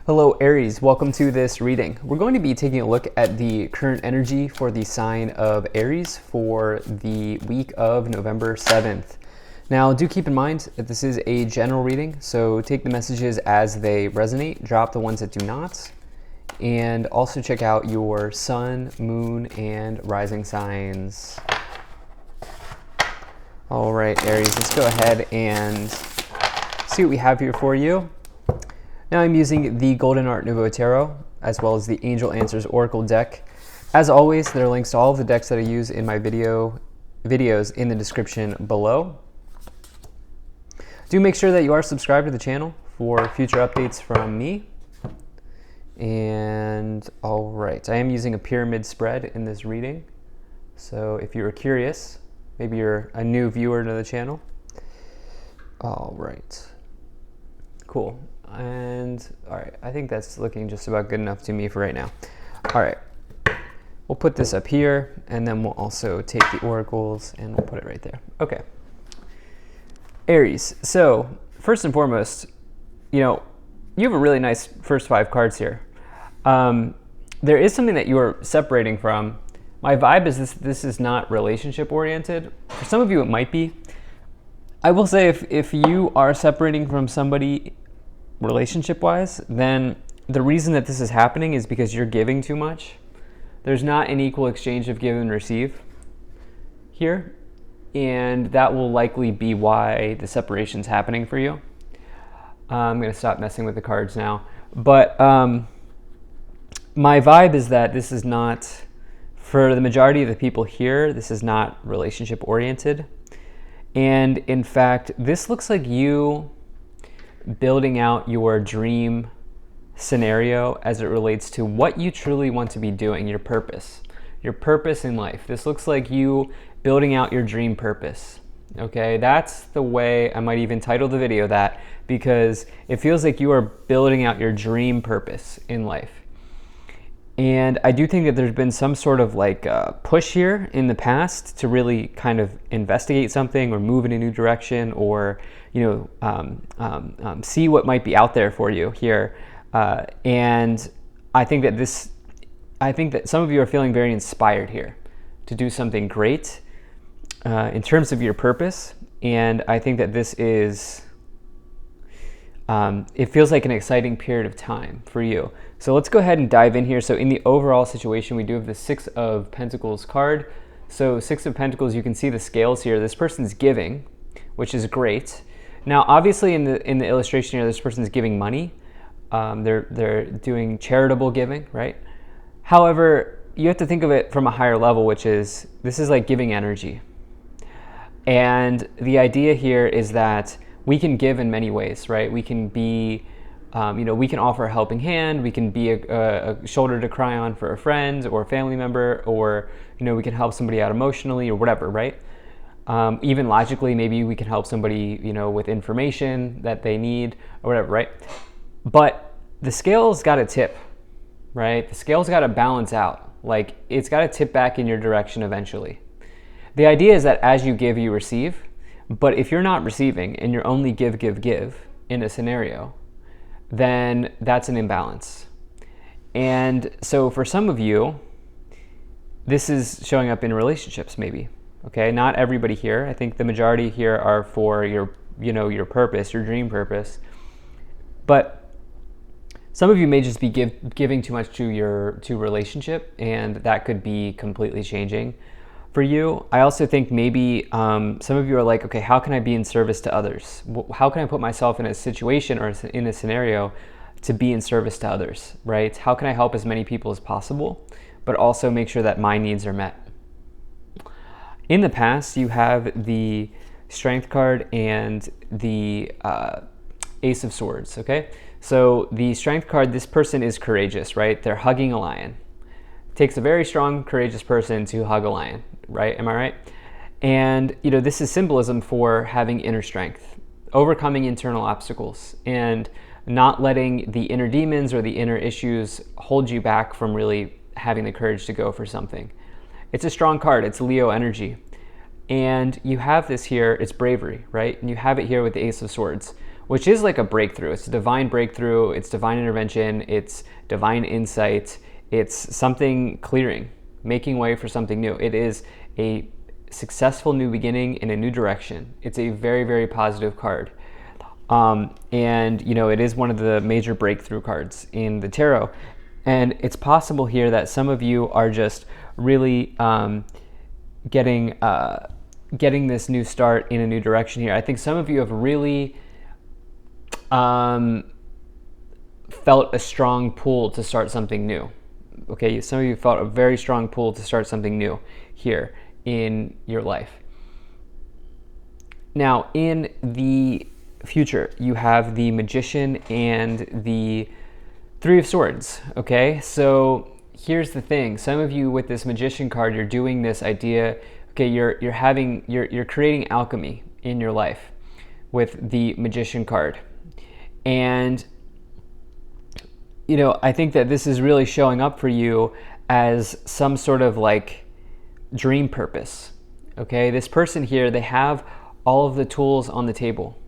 Hello Aries, welcome to this reading. We're going to be taking a look at the current energy for the sign of Aries for the week of November 7th. Now do keep in mind that this is a general reading, so take the messages as they resonate, drop the ones that do not, and also check out your sun, moon, and rising signs. All right, Aries, let's go ahead and see what we have here for you. Now I'm using the Golden Art Nouveau Tarot, as well as the Angel Answers Oracle deck. As always, there are links to all of the decks that I use in my videos in the description below. Do make sure that you are subscribed to the channel for future updates from me. And all right, I am using a pyramid spread in this reading. So if you were curious, maybe you're a new viewer to the channel. All right, cool. And all right, I think that's looking just about good enough to me for right now. All right, we'll put this up here, and then we'll also take the oracles and we'll put it right there. Okay, Aries. So first and foremost, you have a really nice first 5 cards here. There is something that you are separating from. My vibe is this is not relationship oriented. For some of you, it might be. I will say if you are separating from somebody relationship-wise, then the reason that this is happening is because you're giving too much. There's not an equal exchange of give and receive here, and that will likely be why the separation's happening for you. I'm going to stop messing with the cards now, but my vibe is that this is not, for the majority of the people here, this is not relationship-oriented, and in fact, this looks like you building out your dream scenario as it relates to what you truly want to be doing, your purpose in life. This looks like you building out your dream purpose. Okay, that's the way I might even title the video that, because it feels like you are building out your dream purpose in life. And I do think that there's been some sort of push here in the past to really kind of investigate something or move in a new direction, or see what might be out there for you here. And I think that some of you are feeling very inspired here to do something great in terms of your purpose. And I think that this is, it feels like an exciting period of time for you. So let's go ahead and dive in here. So in the overall situation, we do have the 6 of Pentacles card. So 6 of Pentacles, you can see the scales here. This person's giving, which is great. Now, obviously, in the illustration here, this person's giving money. They're doing charitable giving, right? However, you have to think of it from a higher level, which is this is like giving energy. And the idea here is that we can give in many ways, right? We can be, we can offer a helping hand. We can be a shoulder to cry on for a friend or a family member, or we can help somebody out emotionally or whatever, right? Even logically, maybe we can help somebody, with information that they need or whatever, right? But the scale's got to tip, right? The scale's got to balance out. Like, it's got to tip back in your direction eventually. The idea is that as you give, you receive. But if you're not receiving and you're only give in a scenario, then that's an imbalance. And so for some of you, this is showing up in relationships maybe. Okay, not everybody here. I think the majority here are for your purpose, your dream purpose. But some of you may just be giving too much to relationship, and that could be completely changing for you. I also think maybe some of you are like, okay, how can I be in service to others? How can I put myself in a situation or in a scenario to be in service to others, right? How can I help as many people as possible, but also make sure that my needs are met? In the past, you have the Strength card and the Ace of Swords, okay? So the Strength card, this person is courageous, right? They're hugging a lion. It takes a very strong, courageous person to hug a lion, right? Am I right? And, this is symbolism for having inner strength, overcoming internal obstacles, and not letting the inner demons or the inner issues hold you back from really having the courage to go for something. It's a strong card. It's Leo energy. And you have this here, it's bravery, right? And you have it here with the Ace of Swords, which is like a breakthrough. It's a divine breakthrough, it's divine intervention, it's divine insight, it's something clearing, making way for something new. It is a successful new beginning in a new direction. It's a very, very positive card. And you know, it is one of the major breakthrough cards in the tarot. And it's possible here that some of you are just really getting this new start in a new direction here. I think some of you have really felt a strong pull to start something new. Okay, some of you felt a very strong pull to start something new here in your life. Now, in the future, you have the Magician and the Three of Swords, okay? So here's the thing. Some of you with this Magician card, you're doing this idea, okay, you're creating alchemy in your life with the Magician card. And you know, I think that this is really showing up for you as some sort of like dream purpose, okay? This person here, they have all of the tools on the table,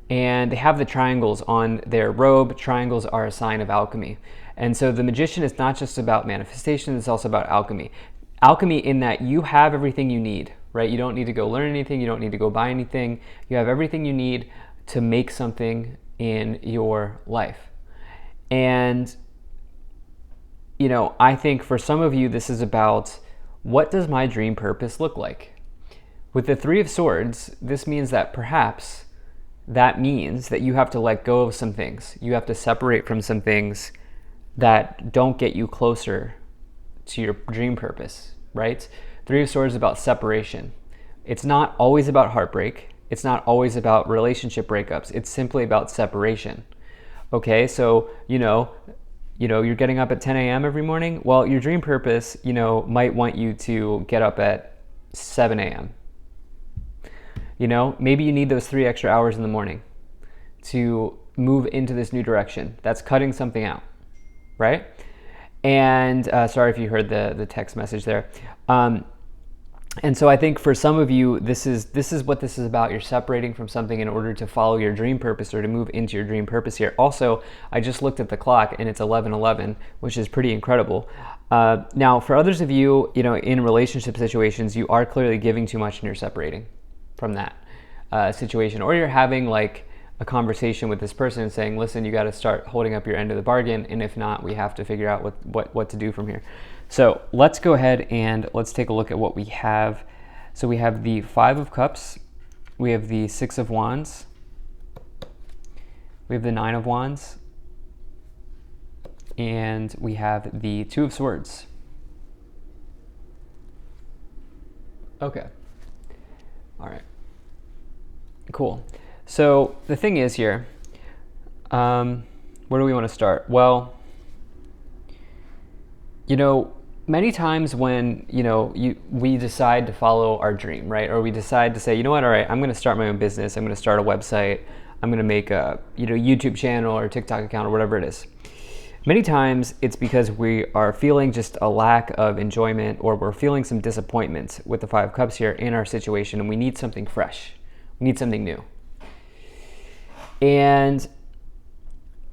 and they have the triangles on their robe. Triangles are a sign of alchemy. And so the Magician is not just about manifestation, it's also about alchemy. Alchemy in that you have everything you need, right? You don't need to go learn anything, you don't need to go buy anything. You have everything you need to make something in your life. And, you know, I think for some of you, this is about, what does my dream purpose look like? With the Three of Swords, this means that perhaps that means that you have to let go of some things. You have to separate from some things that don't get you closer to your dream purpose, right? Three of Swords is about separation. It's not always about heartbreak. It's not always about relationship breakups. It's simply about separation. Okay, so, you know, you're getting up at 10 a.m. every morning. Well, your dream purpose, you know, might want you to get up at 7 a.m. You know, maybe you need those 3 extra hours in the morning to move into this new direction. That's cutting something out, right? And sorry if you heard the text message there. And so I think for some of you, this is what this is about. You're separating from something in order to follow your dream purpose or to move into your dream purpose here. Also, I just looked at the clock and it's 11:11, which is pretty incredible. Now, for others of you, you know, in relationship situations, you are clearly giving too much and you're separating from that situation. Or you're having like a conversation with this person and saying, listen, you got to start holding up your end of the bargain. And if not, we have to figure out what to do from here. So let's go ahead and let's take a look at what we have. So we have the Five of Cups, we have the Six of Wands, we have the Nine of Wands, and we have the Two of Swords. Okay. All right. Cool. So the thing is here, where do we want to start? Well, you know, many times when, you know, we decide to follow our dream, right? Or we decide to say, you know what, all right, I'm going to start my own business. I'm going to start a website. I'm going to make a, you know, YouTube channel or TikTok account or whatever it is. Many times it's because we are feeling just a lack of enjoyment, or we're feeling some disappointment with the Five of Cups here in our situation, and we need something fresh. We need something new. And,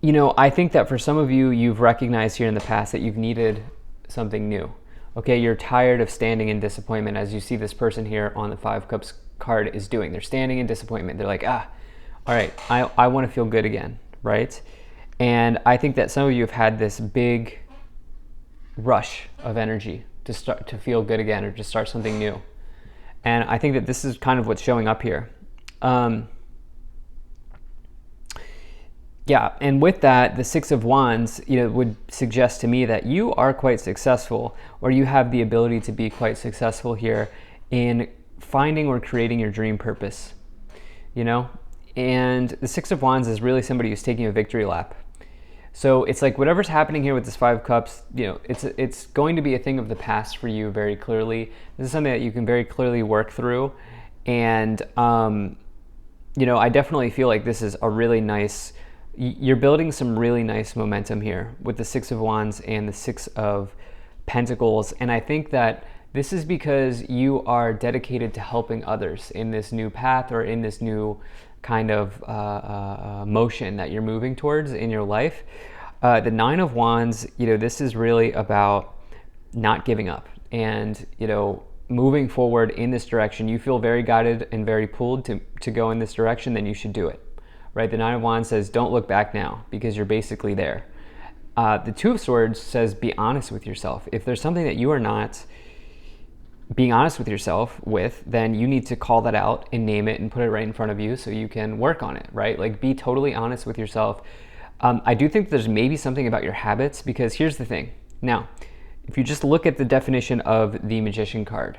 you know, I think that for some of you, you've recognized here in the past that you've needed something new. Okay, you're tired of standing in disappointment, as you see this person here on the Five of Cups card is doing. They're standing in disappointment. They're like, all right, I want to feel good again, right? And I think that some of you have had this big rush of energy to start to feel good again, or to start something new. And I think that this is kind of what's showing up here. Yeah, and with that, the Six of Wands, you know, would suggest to me that you are quite successful, or you have the ability to be quite successful here in finding or creating your dream purpose, you know? And the Six of Wands is really somebody who's taking a victory lap. So it's like whatever's happening here with this Five of Cups, you know, it's going to be a thing of the past for you very clearly. This is something that you can very clearly work through. And, you know, I definitely feel like this is a really nice, you're building some really nice momentum here with the Six of Wands and the Six of Pentacles. And I think that this is because you are dedicated to helping others in this new path, or in this new kind of motion that you're moving towards in your life. The Nine of Wands, this is really about not giving up and, moving forward in this direction. You feel very guided and very pulled to go in this direction, then you should do it, right? The Nine of Wands says, don't look back now, because you're basically there. The Two of Swords says, be honest with yourself. If there's something that you are not being honest with yourself with, then you need to call that out and name it and put it right in front of you so you can work on it, right? Like, be totally honest with yourself. I do think there's maybe something about your habits, because here's the thing. Now, if you just look at the definition of the Magician card,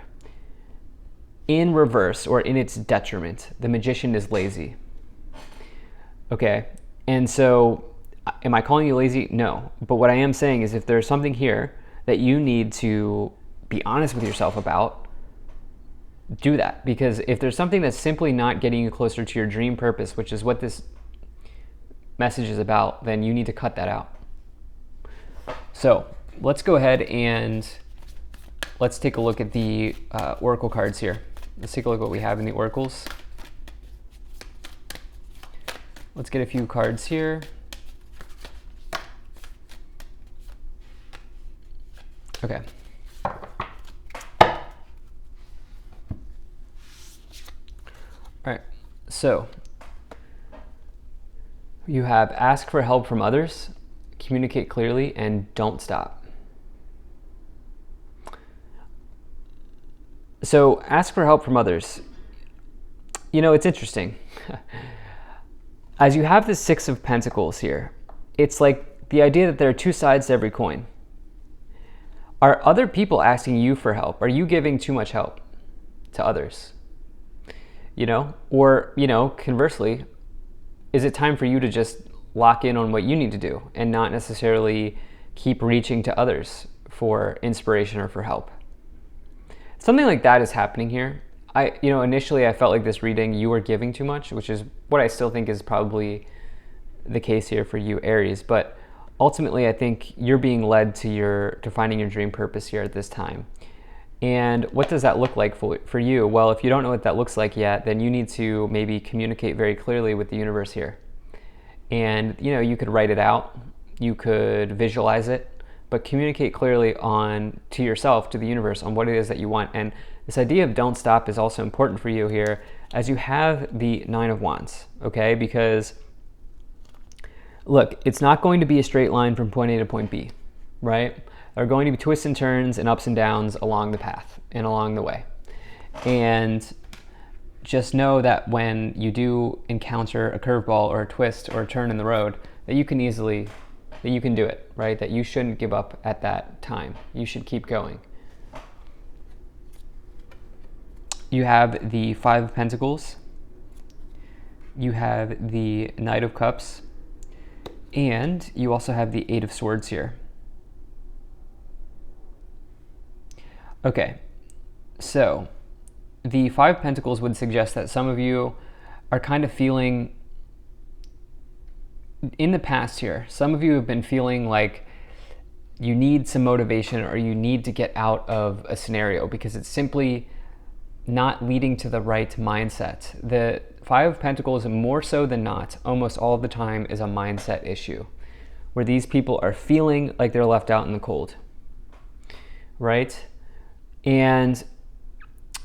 in reverse or in its detriment, the Magician is lazy. Okay, and so am I calling you lazy? No. But what I am saying is, if there's something here that you need to be honest with yourself about, do that. Because if there's something that's simply not getting you closer to your dream purpose, which is what this message is about, then you need to cut that out. So let's go ahead and let's take a look at the oracle cards here. Let's take a look at what we have in the oracles. Let's get a few cards here. Okay. All right, so you have ask for help from others, communicate clearly, and don't stop. So ask for help from others. It's interesting. As you have the Six of Pentacles here, it's like the idea that there are two sides to every coin. Are other people asking you for help? Are you giving too much help to others? Or, conversely, is it time for you to just lock in on what you need to do and not necessarily keep reaching to others for inspiration or for help? Something like that is happening here. Initially I felt like this reading, you were giving too much, which is what I still think is probably the case here for you, Aries. But ultimately, I think you're being led to finding your dream purpose here at this time. And what does that look like for you? Well, if you don't know what that looks like yet, then you need to maybe communicate very clearly with the universe here. And, you could write it out, you could visualize it, but communicate clearly to yourself, to the universe, on what it is that you want. And this idea of don't stop is also important for you here, as you have the Nine of Wands, okay? Because, look, it's not going to be a straight line from point A to point B, right? There are going to be twists and turns and ups and downs along the path and along the way. And just know that when you do encounter a curveball or a twist or a turn in the road, that you can do it, right? That you shouldn't give up at that time. You should keep going. You have the Five of Pentacles. You have the Knight of Cups. And you also have the Eight of Swords here. Okay, so the Five of Pentacles would suggest that some of you are kind of feeling, in the past here, some of you have been feeling like you need some motivation or you need to get out of a scenario because it's simply not leading to the right mindset. The Five of Pentacles, more so than not, almost all the time is a mindset issue where these people are feeling like they're left out in the cold, right? And,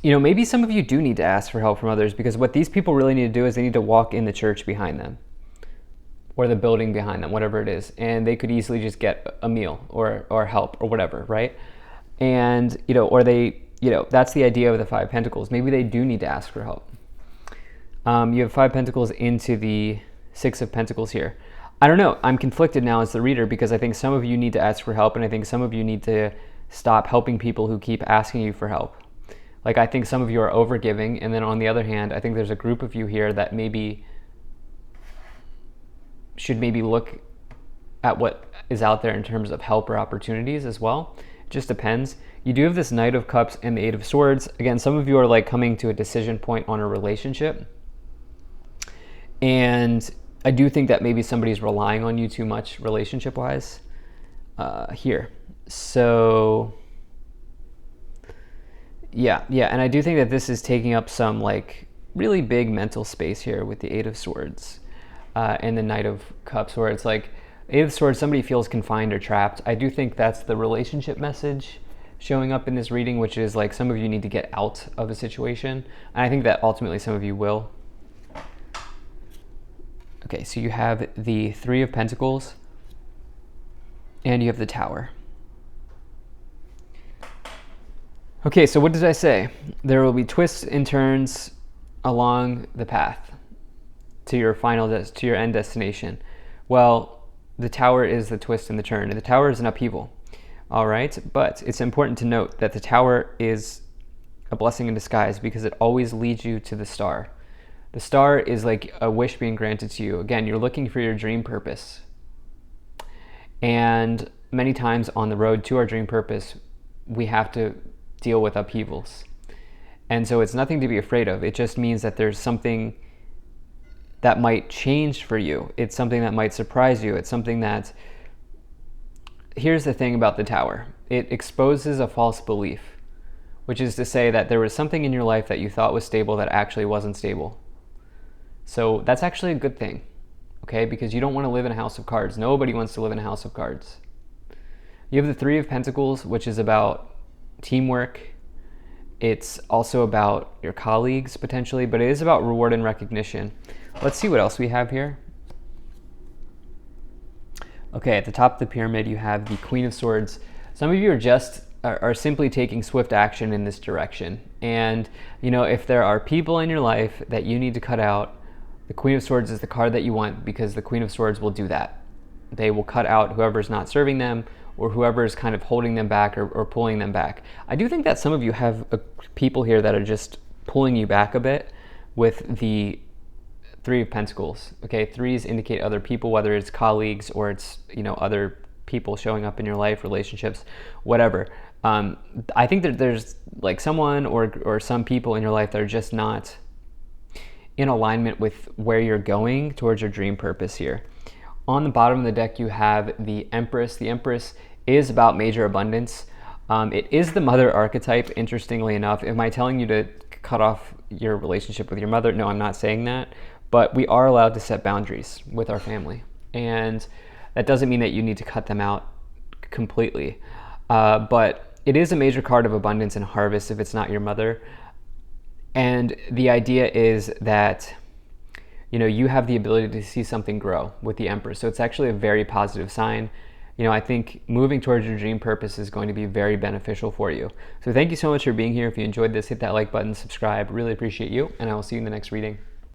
maybe some of you do need to ask for help from others, because what these people really need to do is they need to walk in the church behind them or the building behind them, whatever it is. And they could easily just get a meal or help or whatever, right? And, or they, that's the idea of the Five of Pentacles. Maybe they do need to ask for help. You have Five of Pentacles into the Six of Pentacles here. I don't know. I'm conflicted now as the reader, because I think some of you need to ask for help, and I think some of you need to stop helping people who keep asking you for help. Like, I think some of you are overgiving, and then on the other hand, I think there's a group of you here that maybe should look at what is out there in terms of help or opportunities as well. It just depends. You do have this Knight of Cups and the Eight of Swords. Again, some of you are like coming to a decision point on a relationship. And I do think that maybe somebody's relying on you too much relationship-wise here. So, yeah, and I do think that this is taking up some, like, really big mental space here with the Eight of Swords and the Knight of Cups, where it's like Eight of Swords, somebody feels confined or trapped. I do think that's the relationship message showing up in this reading, which is like some of you need to get out of a situation. And I think that ultimately some of you will. Okay, so you have the Three of Pentacles and you have the Tower. Okay, so what did I say? There will be twists and turns along the path to your to your end destination. Well, the Tower is the twist and the turn, and the Tower is an upheaval. All right, but it's important to note that the Tower is a blessing in disguise because it always leads you to the Star. The Star is like a wish being granted to you. Again, you're looking for your dream purpose. And many times on the road to our dream purpose, we have to deal with upheavals. And so it's nothing to be afraid of. It just means that there's something that might change for you. It's something that might surprise you. It's something that... Here's the thing about the Tower. It exposes a false belief, which is to say that there was something in your life that you thought was stable that actually wasn't stable. So that's actually a good thing, okay? Because you don't want to live in a house of cards. Nobody wants to live in a house of cards. You have the Three of Pentacles, which is about teamwork. It's also about your colleagues, potentially, but it is about reward and recognition. Let's see what else we have here. Okay, at the top of the pyramid, you have the Queen of Swords. Some of you are simply taking swift action in this direction. And, you know, if there are people in your life that you need to cut out, the Queen of Swords is the card that you want, because the Queen of Swords will do that. They will cut out whoever's not serving them or whoever is kind of holding them back or pulling them back. I do think that some of you have people here that are just pulling you back a bit with the Three of Pentacles. Okay, threes indicate other people, whether it's colleagues or it's, you know, other people showing up in your life, relationships, whatever. I think that there's like someone or some people in your life that are just not in alignment with where you're going towards your dream purpose here. On the bottom of the deck, you have the Empress. The Empress is about major abundance. It is the mother archetype, interestingly enough. Am I telling you to cut off your relationship with your mother? No, I'm not saying that. But we are allowed to set boundaries with our family. And that doesn't mean that you need to cut them out completely. But it is a major card of abundance and harvest if it's not your mother. And the idea is that, you know, you have the ability to see something grow with the Empress. So it's actually a very positive sign. You know, I think moving towards your dream purpose is going to be very beneficial for you. So thank you so much for being here. If you enjoyed this, hit that like button, subscribe. Really appreciate you. And I will see you in the next reading.